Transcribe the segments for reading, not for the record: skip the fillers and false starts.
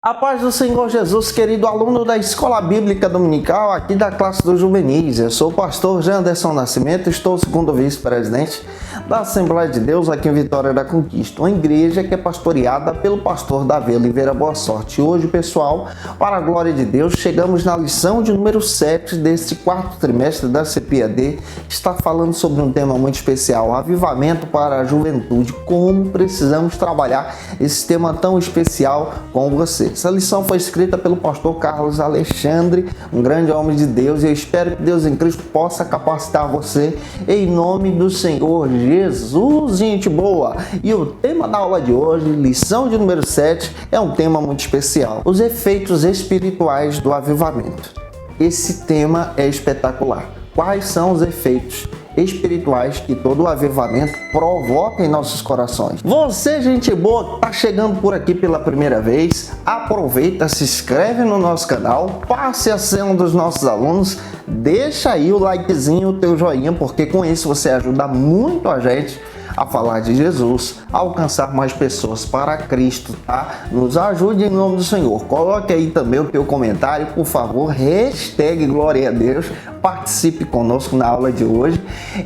A paz do Senhor Jesus, querido aluno da Escola Bíblica Dominical, aqui da classe dos juvenis. Eu sou o pastor Janderson Nascimento, estou segundo vice-presidente da Assembleia de Deus aqui em Vitória da Conquista, uma igreja que é pastoreada pelo pastor Davi Oliveira Boa Sorte. E hoje, pessoal, para a glória de Deus, chegamos na lição de número 7 deste quarto trimestre da CPAD, que está falando sobre um tema muito especial, avivamento para a juventude, como precisamos trabalhar esse tema tão especial com você. Essa lição foi escrita pelo pastor Carlos Alexandre, um grande homem de Deus, e eu espero que Deus em Cristo possa capacitar você em nome do Senhor Jesus, gente boa. E o tema da aula de hoje, lição de número 7, é um tema muito especial: os efeitos espirituais do avivamento. Esse tema é espetacular. Quais são os efeitos espirituais que todo o avivamento provoca em nossos corações? Você, gente boa, tá chegando por aqui pela primeira vez, aproveita, se inscreve no nosso canal, passe a ser um dos nossos alunos, deixa aí o likezinho, o teu joinha, porque com isso você ajuda muito a gente a falar de Jesus, a alcançar mais pessoas para Cristo, tá? Nos ajude em nome do Senhor. Coloque aí também o teu comentário, por favor, hashtag Glória a Deus, participe conosco na aula de hoje.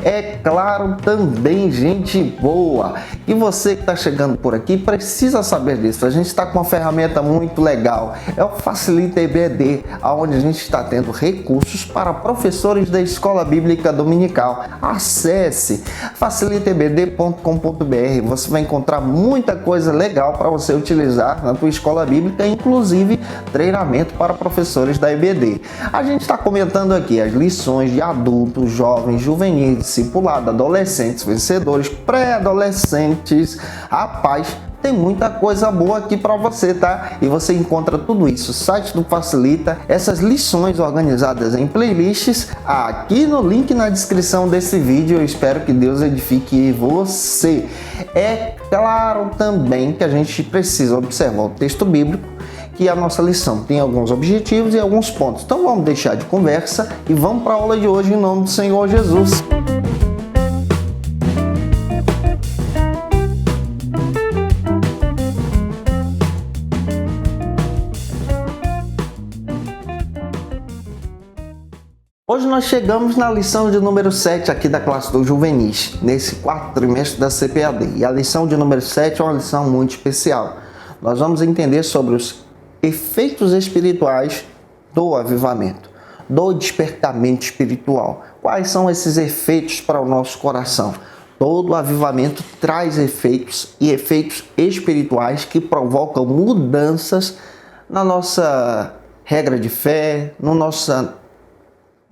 É claro também, gente boa, que você que está chegando por aqui precisa saber disso. A gente está com uma ferramenta muito legal, é o Facilita EBD, onde a gente está tendo recursos para professores da Escola Bíblica Dominical. Acesse facilitaebd.com.br, você vai encontrar muita coisa legal para você utilizar na tua escola bíblica, inclusive treinamento para professores da EBD. A gente está comentando aqui as lições de adultos, jovens, juvenis, discipulado, adolescentes, vencedores, pré-adolescentes. Rapaz, tem muita coisa boa aqui para você, tá? E você encontra tudo isso, o site do Facilita, essas lições organizadas em playlists, aqui no link na descrição desse vídeo. Eu espero que Deus edifique você. É claro também que a gente precisa observar o texto bíblico, que a nossa lição tem alguns objetivos e alguns pontos. Então vamos deixar de conversa e vamos para a aula de hoje em nome do Senhor Jesus. Hoje nós chegamos na lição de número 7 aqui da classe dos juvenis, nesse quarto trimestre da CPAD. E a lição de número 7 é uma lição muito especial. Nós vamos entender sobre os efeitos espirituais do avivamento, do despertamento espiritual. Quais são esses efeitos para o nosso coração? Todo avivamento traz efeitos e efeitos espirituais que provocam mudanças na nossa regra de fé, na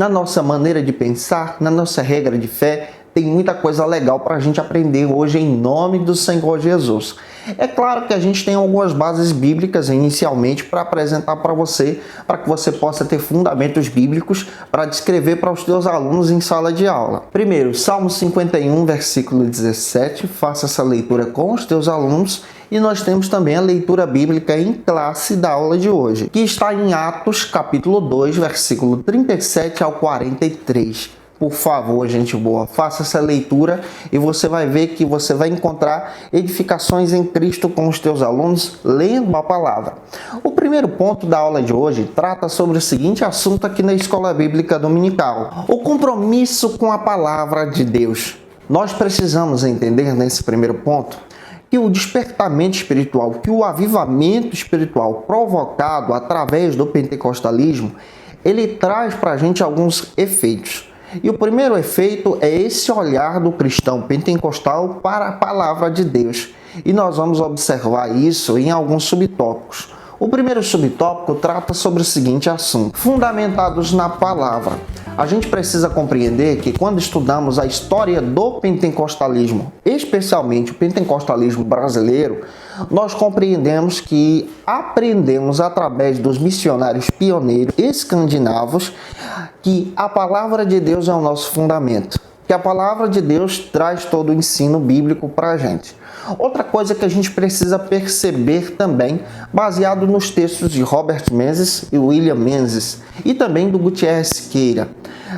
nossa maneira de pensar, na nossa regra de fé. Tem muita coisa legal para a gente aprender hoje em nome do Senhor Jesus. É claro que a gente tem algumas bases bíblicas inicialmente para apresentar para você, para que você possa ter fundamentos bíblicos para descrever para os teus alunos em sala de aula. Primeiro, Salmo 51, versículo 17, faça essa leitura com os teus alunos. E nós temos também a leitura bíblica em classe da aula de hoje, que está em Atos, capítulo 2, versículo 37 ao 43. Por favor, gente boa, faça essa leitura e você vai ver que você vai encontrar edificações em Cristo com os teus alunos lendo a palavra. O primeiro ponto da aula de hoje trata sobre o seguinte assunto aqui na Escola Bíblica Dominical: o compromisso com a palavra de Deus. Nós precisamos entender nesse primeiro ponto que o despertamento espiritual, que o avivamento espiritual provocado através do pentecostalismo, ele traz para a gente alguns efeitos. E o primeiro efeito é esse olhar do cristão pentecostal para a palavra de Deus. E nós vamos observar isso em alguns subtópicos. O primeiro subtópico trata sobre o seguinte assunto: fundamentados na palavra. A gente precisa compreender que quando estudamos a história do pentecostalismo, especialmente o pentecostalismo brasileiro, nós compreendemos que aprendemos através dos missionários pioneiros escandinavos que a palavra de Deus é o nosso fundamento, que a palavra de Deus traz todo o ensino bíblico para a gente. Outra coisa que a gente precisa perceber também, baseado nos textos de Robert Menzies e William Menzies, e também do Gutierrez Siqueira,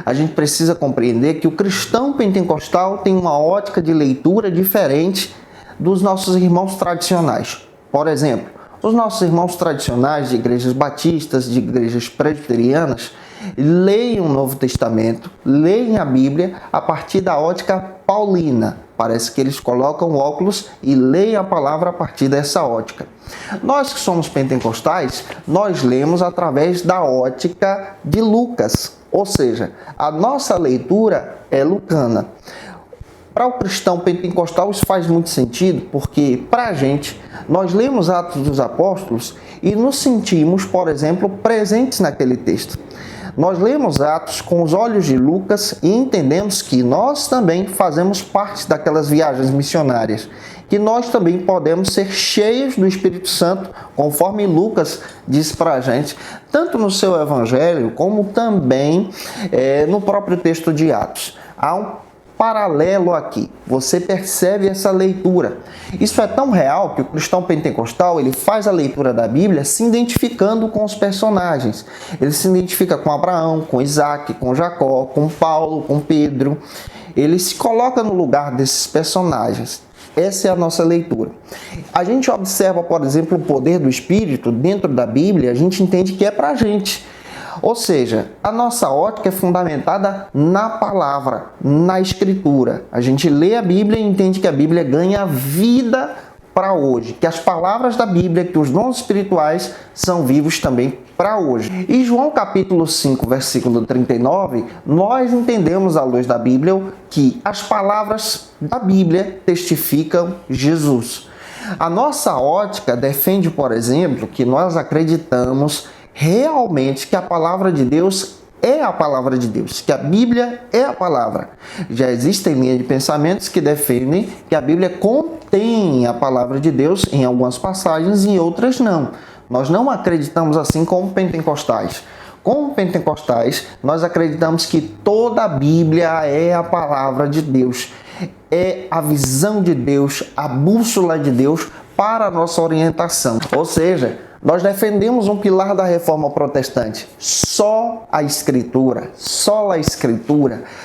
a gente precisa compreender que o cristão pentecostal tem uma ótica de leitura diferente dos nossos irmãos tradicionais. Por exemplo, Os nossos irmãos tradicionais de igrejas batistas, de igrejas presbiterianas, leem o Novo Testamento, leem a Bíblia a partir da ótica paulina. Parece que eles colocam óculos e leem a palavra a partir dessa ótica. Nós que somos pentecostais, nós lemos através da ótica de Lucas, ou seja, a nossa leitura é lucana. Para o cristão pentecostal isso faz muito sentido, porque para a gente, nós lemos Atos dos Apóstolos e nos sentimos, por exemplo, presentes naquele texto. Nós lemos Atos com os olhos de Lucas e entendemos que nós também fazemos parte daquelas viagens missionárias, que nós também podemos ser cheios do Espírito Santo, conforme Lucas diz para a gente, tanto no seu evangelho, como também no próprio texto de Atos. Há um paralelo aqui, você percebe essa leitura. Isso é tão real que o cristão pentecostal ele faz a leitura da Bíblia se identificando com os personagens. Ele se identifica com Abraão, com Isaac, com Jacó, com Paulo, com Pedro. Ele se coloca no lugar desses personagens. Essa é a nossa leitura. A gente observa, por exemplo, o poder do Espírito dentro da Bíblia, a gente entende que é para a gente. Ou seja, a nossa ótica é fundamentada na palavra, na escritura. A gente lê a Bíblia e entende que a Bíblia ganha vida para hoje, que as palavras da Bíblia, que os dons espirituais são vivos também para hoje. E João capítulo 5, versículo 39, nós entendemos à luz da Bíblia que as palavras da Bíblia testificam Jesus. A nossa ótica defende, por exemplo, que nós acreditamos realmente que a palavra de Deus é a palavra de Deus, que a Bíblia é a palavra. Já existem linhas de pensamentos que defendem que a Bíblia contém a palavra de Deus em algumas passagens e em outras não. Nós não acreditamos assim como pentecostais. Como pentecostais, nós acreditamos que toda a Bíblia é a palavra de Deus. É a visão de Deus, a bússola de Deus para a nossa orientação. Ou seja, nós defendemos um pilar da reforma protestante, só a Escritura,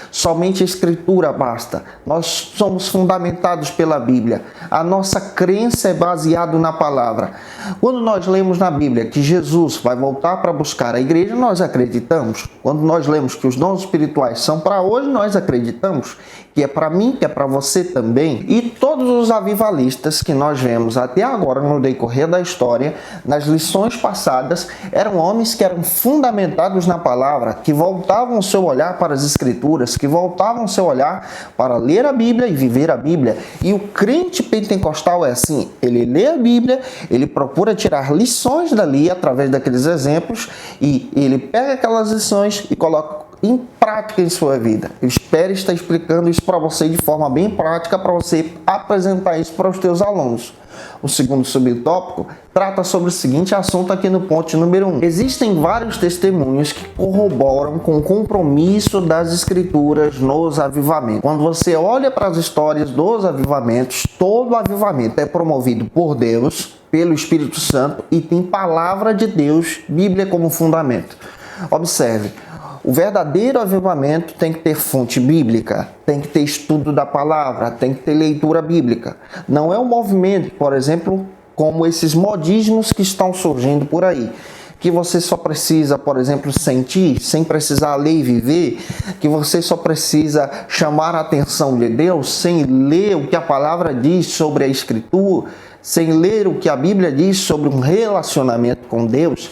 somente a Escritura basta. Nós somos fundamentados pela Bíblia, a nossa crença é baseada na palavra. Quando nós lemos na Bíblia que Jesus vai voltar para buscar a igreja, nós acreditamos. Quando nós lemos que os dons espirituais são para hoje, nós acreditamos que é para mim, que é para você também. E todos os avivalistas que nós vemos até agora no decorrer da história, nas lições passadas, eram homens que eram fundamentados na palavra, que voltavam o seu olhar para as Escrituras, que voltavam o seu olhar para ler a Bíblia e viver a Bíblia. E o crente pentecostal é assim, ele lê a Bíblia, ele procura tirar lições dali através daqueles exemplos e ele pega aquelas lições e coloca em prática em sua vida. Eu espero estar explicando isso para você de forma bem prática, para você apresentar isso para os teus alunos. O segundo subtópico trata sobre o seguinte assunto aqui no ponto número 1. Existem vários testemunhos que corroboram com o compromisso das Escrituras nos avivamentos. Quando você olha para as histórias dos avivamentos, todo avivamento é promovido por Deus, pelo Espírito Santo e tem palavra de Deus, Bíblia como fundamento. Observe. O verdadeiro avivamento tem que ter fonte bíblica, tem que ter estudo da palavra, tem que ter leitura bíblica. Não é um movimento, por exemplo, como esses modismos que estão surgindo por aí, que você só precisa, por exemplo, sentir, sem precisar ler e viver, que você só precisa chamar a atenção de Deus, sem ler o que a palavra diz sobre a Escritura, sem ler o que a Bíblia diz sobre um relacionamento com Deus.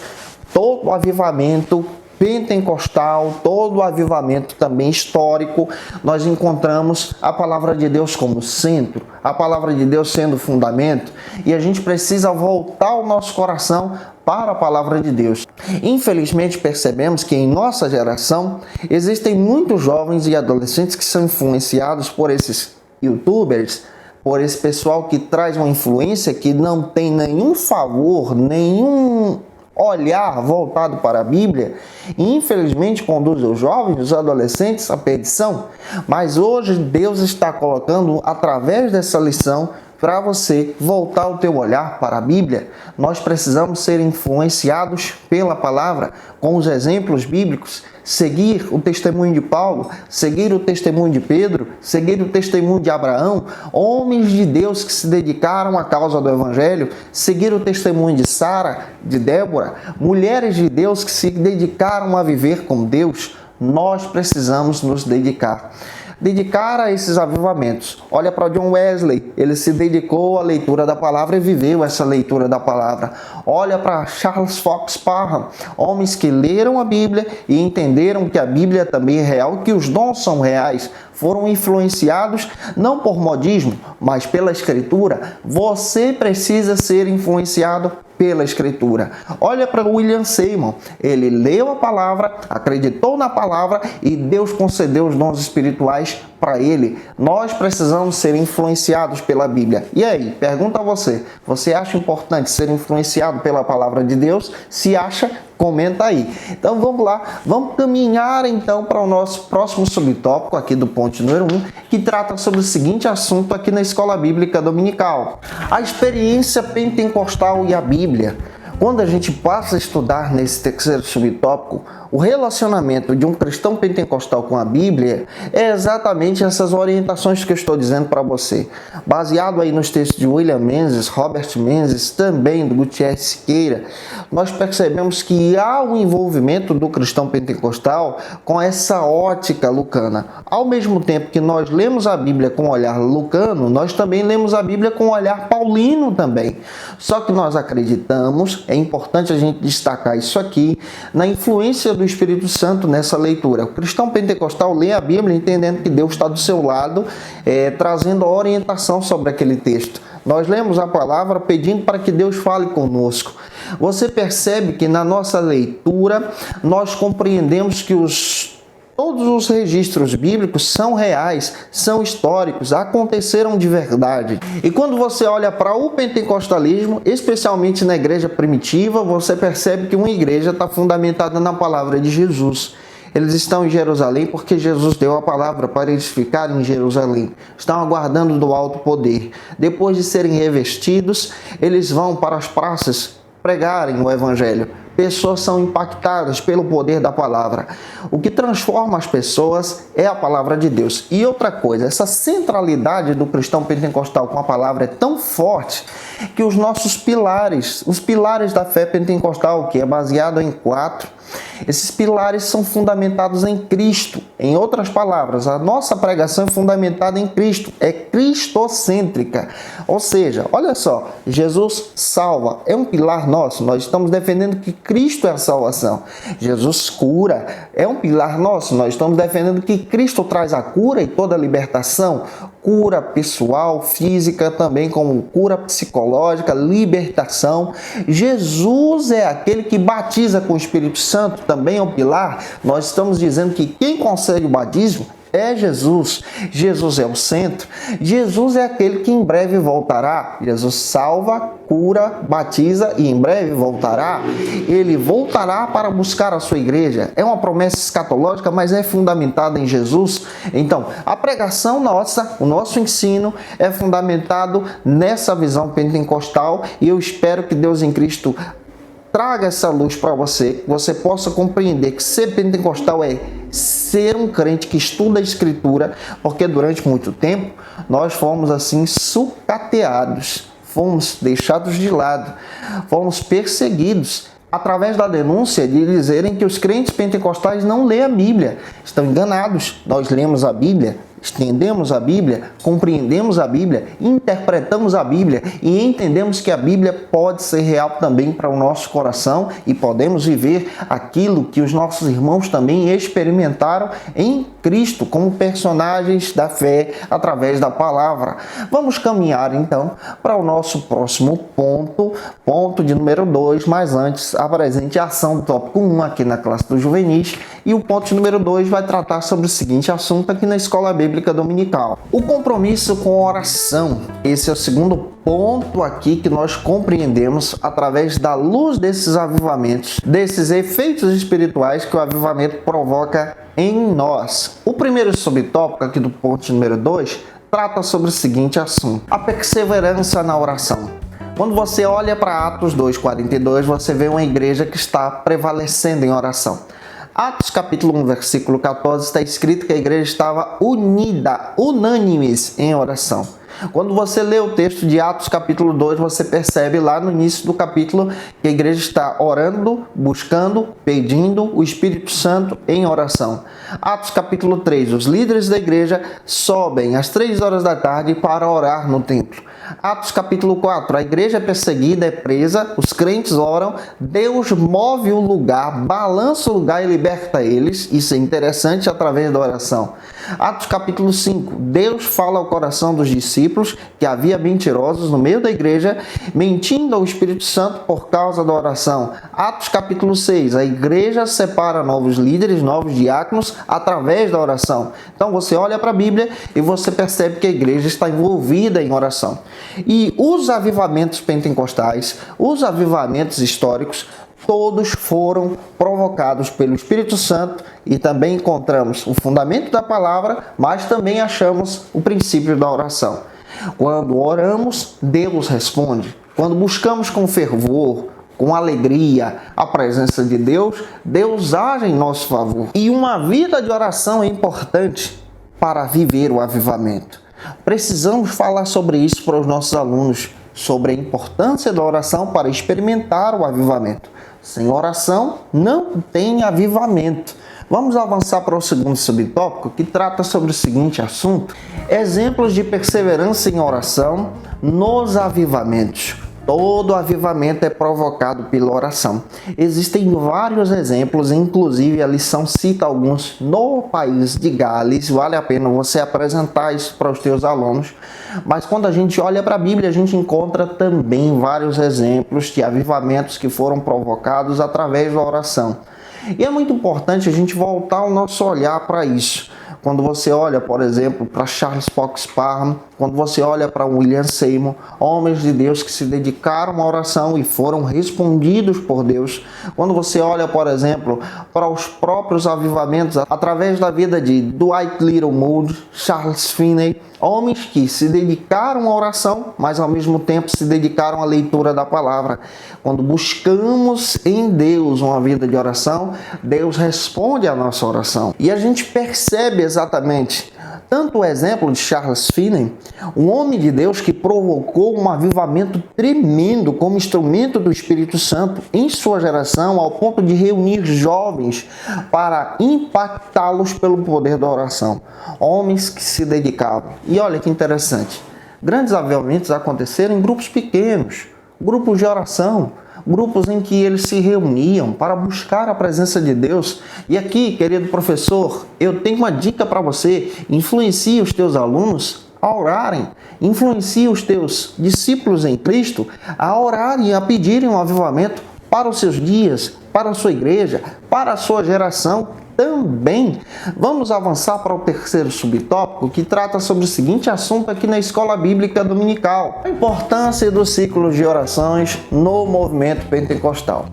Todo avivamento pentecostal, todo avivamento também histórico, nós encontramos a palavra de Deus como centro, a palavra de Deus sendo fundamento, e a gente precisa voltar o nosso coração para a palavra de Deus. Infelizmente percebemos que em nossa geração existem muitos jovens e adolescentes que são influenciados por esses youtubers, por esse pessoal que traz uma influência que não tem nenhum favor, nenhum olhar voltado para a Bíblia, e infelizmente conduz os jovens, os adolescentes à perdição. Mas hoje Deus está colocando, através dessa lição, para você voltar o teu olhar para a Bíblia, nós precisamos ser influenciados pela palavra, com os exemplos bíblicos, seguir o testemunho de Paulo, seguir o testemunho de Pedro, seguir o testemunho de Abraão, homens de Deus que se dedicaram à causa do Evangelho, seguir o testemunho de Sara, de Débora, mulheres de Deus que se dedicaram a viver com Deus. Nós precisamos nos dedicar a esses avivamentos. Olha para John Wesley, ele se dedicou à leitura da palavra e viveu essa leitura da palavra. Olha para Charles Fox Parham, homens que leram a Bíblia e entenderam que a Bíblia também é real, que os dons são reais, foram influenciados não por modismo, mas pela Escritura. Você precisa ser influenciado pela Escritura. Olha para William Seymour, ele leu a palavra, acreditou na palavra e Deus concedeu os dons espirituais para ele. Nós precisamos ser influenciados pela Bíblia. E aí, pergunta a você, você acha importante ser influenciado pela palavra de Deus? Se acha, comenta aí. Então vamos lá, vamos caminhar então para o nosso próximo subtópico aqui do ponto número 1, que trata sobre o seguinte assunto aqui na Escola Bíblica Dominical: a experiência pentecostal e a Bíblia. Quando a gente passa a estudar nesse terceiro subtópico, o relacionamento de um cristão pentecostal com a Bíblia é exatamente essas orientações que eu estou dizendo para você. Baseado aí nos textos de William Menzies, Robert Menzies, também do Gutierrez Siqueira, nós percebemos que há um envolvimento do cristão pentecostal com essa ótica lucana. Ao mesmo tempo que nós lemos a Bíblia com o olhar lucano, nós também lemos a Bíblia com o olhar paulino também. Só que nós acreditamos, é importante a gente destacar isso aqui, na influência do Espírito Santo nessa leitura. O cristão pentecostal lê a Bíblia entendendo que Deus está do seu lado, trazendo a orientação sobre aquele texto. Nós lemos a palavra pedindo para que Deus fale conosco. Você percebe que na nossa leitura nós compreendemos que todos os registros bíblicos são reais, são históricos, aconteceram de verdade. E quando você olha para o pentecostalismo, especialmente na igreja primitiva, você percebe que uma igreja está fundamentada na palavra de Jesus. Eles estão em Jerusalém porque Jesus deu a palavra para eles ficarem em Jerusalém. Estão aguardando do alto poder. Depois de serem revestidos, eles vão para as praças pregarem o Evangelho. Pessoas são impactadas pelo poder da palavra. O que transforma as pessoas é a palavra de Deus. E outra coisa, essa centralidade do cristão pentecostal com a palavra é tão forte que os nossos pilares, os pilares da fé pentecostal, que é baseado em 4, esses pilares são fundamentados em Cristo. Em outras palavras, a nossa pregação é fundamentada em Cristo, é cristocêntrica. Ou seja, olha só, Jesus salva, é um pilar nosso, nós estamos defendendo que Cristo é a salvação. Jesus cura, é um pilar nosso, nós estamos defendendo que Cristo traz a cura e toda a libertação, cura pessoal, física, também como cura psicológica, libertação. Jesus é aquele que batiza com o Espírito Santo, também é um pilar. Nós estamos dizendo que quem concede o batismo é Jesus. Jesus é o centro. Jesus é aquele que em breve voltará. Jesus salva, cura, batiza e em breve voltará. Ele voltará para buscar a sua igreja. É uma promessa escatológica, mas é fundamentada em Jesus. Então, a pregação nossa, o nosso ensino é fundamentado nessa visão pentecostal e eu espero que Deus em Cristo traga essa luz para você, que você possa compreender que ser pentecostal é ser um crente que estuda a Escritura, porque durante muito tempo nós fomos assim sucateados, fomos deixados de lado, fomos perseguidos através da denúncia de dizerem que os crentes pentecostais não lêem a Bíblia. Estão enganados. Nós lemos a Bíblia, entendemos a Bíblia, compreendemos a Bíblia, interpretamos a Bíblia e entendemos que a Bíblia pode ser real também para o nosso coração e podemos viver aquilo que os nossos irmãos também experimentaram em Cristo, como personagens da fé através da palavra. Vamos caminhar então para o nosso próximo ponto de número 2, mas antes apresente a ação do tópico 1 aqui na classe dos juvenis e o ponto número 2 vai tratar sobre o seguinte assunto aqui na Escola Bíblica Dominical: o compromisso com a oração. Esse é o segundo ponto aqui que nós compreendemos através da luz desses avivamentos, desses efeitos espirituais que o avivamento provoca em nós. O primeiro subtópico aqui do ponto número 2 trata sobre o seguinte assunto: a perseverança na oração. Quando você olha para Atos 2:42, você vê uma igreja que está prevalecendo em oração. Atos capítulo 1, versículo 14, está escrito que a igreja estava unida, unânimes em oração. Quando você lê o texto de Atos capítulo 2, você percebe lá no início do capítulo que a igreja está orando, buscando, pedindo o Espírito Santo em oração. Atos capítulo 3, os líderes da igreja sobem às 3 horas da tarde para orar no templo. Atos capítulo 4, a igreja é perseguida, é presa, os crentes oram, Deus move o lugar, balança o lugar e liberta eles. Isso é interessante através da oração. Atos capítulo 5, Deus fala ao coração dos discípulos que havia mentirosos no meio da igreja, mentindo ao Espírito Santo por causa da oração. Atos capítulo 6, a igreja separa novos líderes, novos diáconos através da oração. Então você olha para a Bíblia e você percebe que a igreja está envolvida em oração. E os avivamentos pentecostais, os avivamentos históricos, todos foram provocados pelo Espírito Santo e também encontramos o fundamento da palavra, mas também achamos o princípio da oração. Quando oramos, Deus responde. Quando buscamos com fervor, com alegria a presença de Deus, Deus age em nosso favor. E uma vida de oração é importante para viver o avivamento. Precisamos falar sobre isso para os nossos alunos, sobre a importância da oração para experimentar o avivamento. Sem oração, não tem avivamento. Vamos avançar para o segundo subtópico, que trata sobre o seguinte assunto: exemplos de perseverança em oração nos avivamentos. Todo avivamento é provocado pela oração. Existem vários exemplos, inclusive a lição cita alguns no país de Gales. Vale a pena você apresentar isso para os teus alunos. Mas quando a gente olha para a Bíblia, a gente encontra também vários exemplos de avivamentos que foram provocados através da oração. E é muito importante a gente voltar o nosso olhar para isso. Quando você olha, por exemplo, para Charles Fox Parham, quando você olha para William Seymour, homens de Deus que se dedicaram à oração e foram respondidos por Deus. Quando você olha, por exemplo, para os próprios avivamentos através da vida de Dwight Littlewood, Charles Finney, homens que se dedicaram à oração, mas ao mesmo tempo se dedicaram à leitura da palavra. Quando buscamos em Deus uma vida de oração, Deus responde à nossa oração. E a gente percebe exatamente tanto o exemplo de Charles Finney, um homem de Deus que provocou um avivamento tremendo como instrumento do Espírito Santo em sua geração, ao ponto de reunir jovens para impactá-los pelo poder da oração. Homens que se dedicavam. E olha que interessante, grandes avivamentos aconteceram em grupos pequenos, grupos de oração, grupos em que eles se reuniam para buscar a presença de Deus. E aqui, querido professor, eu tenho uma dica para você: influencie os teus alunos a orarem, influencie os teus discípulos em Cristo a orarem e a pedirem um avivamento para os seus dias, para a sua igreja, para a sua geração também. Vamos avançar para o terceiro subtópico, que trata sobre o seguinte assunto aqui na Escola Bíblica Dominical: a importância dos ciclos de orações no movimento pentecostal.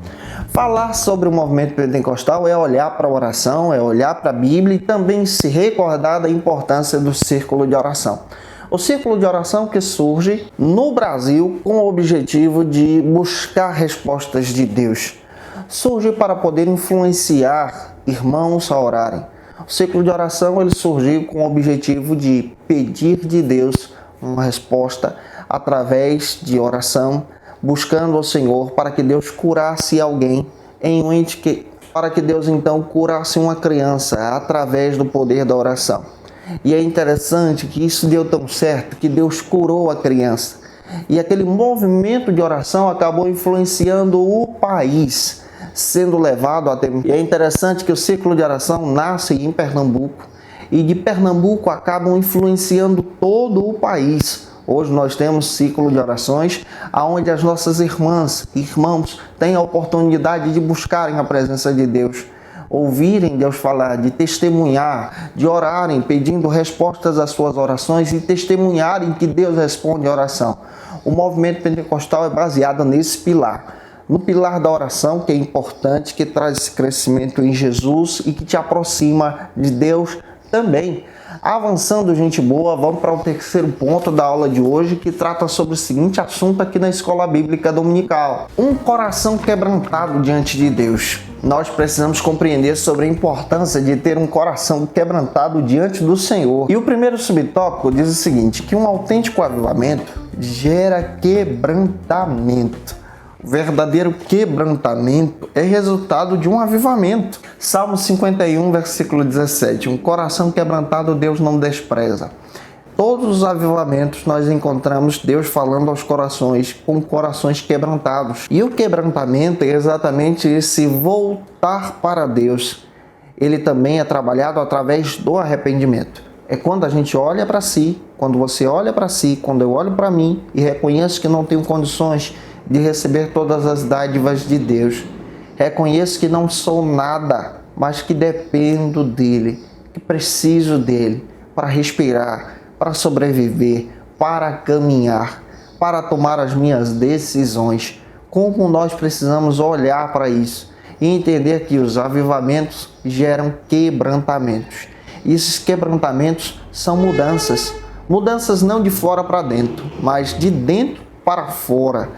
Falar sobre o movimento pentecostal é olhar para a oração, é olhar para a Bíblia e também se recordar da importância do círculo de oração. O círculo de oração que surge no Brasil com o objetivo de buscar respostas de Deus. Surge para poder influenciar irmãos a orarem. O ciclo de oração ele surgiu com o objetivo de pedir de Deus uma resposta através de oração, buscando ao Senhor para que Deus curasse alguém para que Deus então curasse uma criança através do poder da oração. E é interessante que isso deu tão certo que Deus curou a criança. E aquele movimento de oração acabou influenciando o país, sendo levado a ter... E é interessante que o ciclo de oração nasce em Pernambuco e de Pernambuco acabam influenciando todo o país. Hoje nós temos ciclo de orações onde as nossas irmãs e irmãos têm a oportunidade de buscarem a presença de Deus, ouvirem Deus falar, de testemunhar, de orarem, pedindo respostas às suas orações e testemunharem que Deus responde a oração. O movimento pentecostal é baseado nesse pilar. No pilar da oração, que é importante, que traz esse crescimento em Jesus e que te aproxima de Deus também. Avançando, gente boa, vamos para o terceiro ponto da aula de hoje, que trata sobre o seguinte assunto aqui na Escola Bíblica Dominical: um coração quebrantado diante de Deus. Nós precisamos compreender sobre a importância de ter um coração quebrantado diante do Senhor. E o primeiro subtópico diz o seguinte, que um autêntico avivamento gera quebrantamento. O verdadeiro quebrantamento é resultado de um avivamento. Salmo 51, versículo 17. Um coração quebrantado Deus não despreza. Todos os avivamentos nós encontramos Deus falando aos corações com corações quebrantados. E o quebrantamento é exatamente esse voltar para Deus. Ele também é trabalhado através do arrependimento. É quando a gente olha para si, quando você olha para si, quando eu olho para mim e reconheço que não tenho condições de receber todas as dádivas de Deus. Reconheço que não sou nada, mas que dependo dele, que preciso dele para respirar, para sobreviver, para caminhar, para tomar as minhas decisões. Como nós precisamos olhar para isso e entender que os avivamentos geram quebrantamentos. E esses quebrantamentos são mudanças. Mudanças não de fora para dentro, mas de dentro para fora,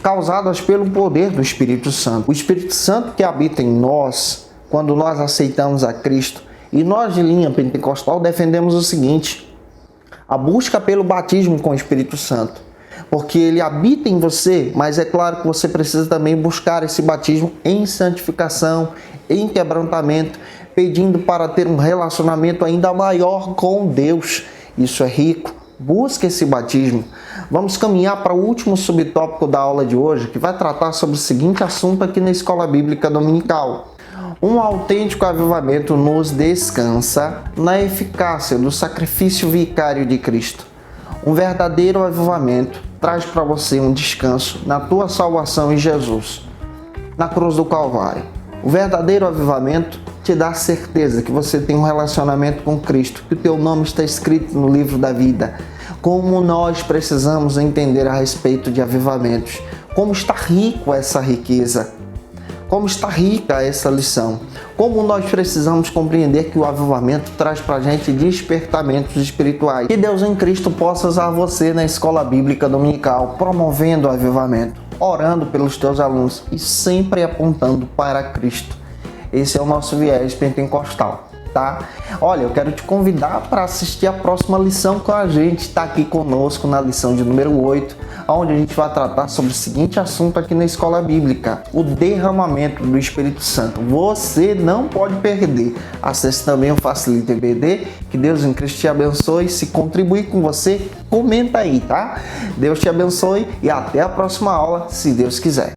causadas pelo poder do Espírito Santo. O Espírito Santo que habita em nós, quando nós aceitamos a Cristo, e nós de linha pentecostal defendemos o seguinte: a busca pelo batismo com o Espírito Santo, porque ele habita em você, mas é claro que você precisa também buscar esse batismo em santificação, em quebrantamento, pedindo para ter um relacionamento ainda maior com Deus. Isso é rico. Busque esse batismo. Vamos caminhar para o último subtópico da aula de hoje, que vai tratar sobre o seguinte assunto aqui na Escola Bíblica Dominical. Um autêntico avivamento nos descansa na eficácia do sacrifício vicário de Cristo. Um verdadeiro avivamento traz para você um descanso na tua salvação em Jesus, na cruz do Calvário. O verdadeiro avivamento te dá certeza que você tem um relacionamento com Cristo, que o teu nome está escrito no livro da vida. Como nós precisamos entender a respeito de avivamentos, como está rico essa riqueza, como está rica essa lição, como nós precisamos compreender que o avivamento traz para a gente despertamentos espirituais. Que Deus em Cristo possa usar você na Escola Bíblica Dominical, promovendo o avivamento, orando pelos teus alunos e sempre apontando para Cristo. Esse é o nosso viés pentecostal, tá? Olha, eu quero te convidar para assistir a próxima lição com a gente. Está aqui conosco na lição de número 8, onde a gente vai tratar sobre o seguinte assunto aqui na Escola Bíblica: o derramamento do Espírito Santo. Você não pode perder. Acesse também o Facilita EBD. Que Deus em Cristo te abençoe. Se contribuir com você, comenta aí, tá? Deus te abençoe e até a próxima aula, se Deus quiser.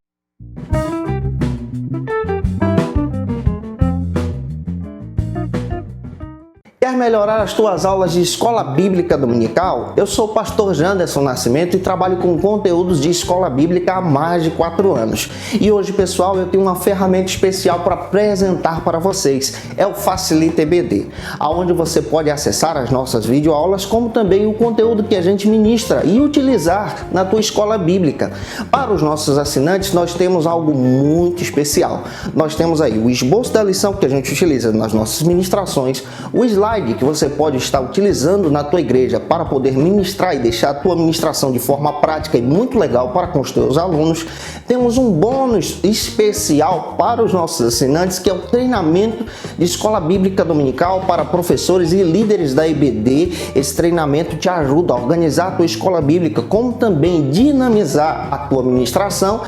Quer melhorar as tuas aulas de Escola Bíblica Dominical? Eu sou o pastor Janderson Nascimento e trabalho com conteúdos de Escola Bíblica há mais de 4 anos. E hoje, pessoal, eu tenho uma ferramenta especial para apresentar para vocês. É o Facilita EBD, onde você pode acessar as nossas videoaulas, como também o conteúdo que a gente ministra e utilizar na tua escola bíblica. Para os nossos assinantes, nós temos algo muito especial. Nós temos aí o esboço da lição que a gente utiliza nas nossas ministrações, o slide que você pode estar utilizando na tua igreja para poder ministrar e deixar a tua ministração de forma prática e muito legal para com os teus alunos. Temos um bônus especial para os nossos assinantes, que é o treinamento de Escola Bíblica Dominical para professores e líderes da EBD. Esse treinamento te ajuda a organizar a tua escola bíblica, como também dinamizar a tua ministração.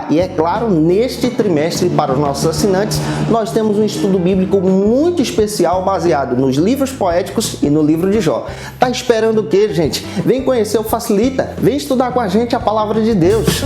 E é claro, neste trimestre, para os nossos assinantes, nós temos um estudo bíblico muito especial baseado nos livros poéticos e no livro de Jó. Tá esperando o quê, gente? Vem conhecer o Facilita, vem estudar com a gente a palavra de Deus.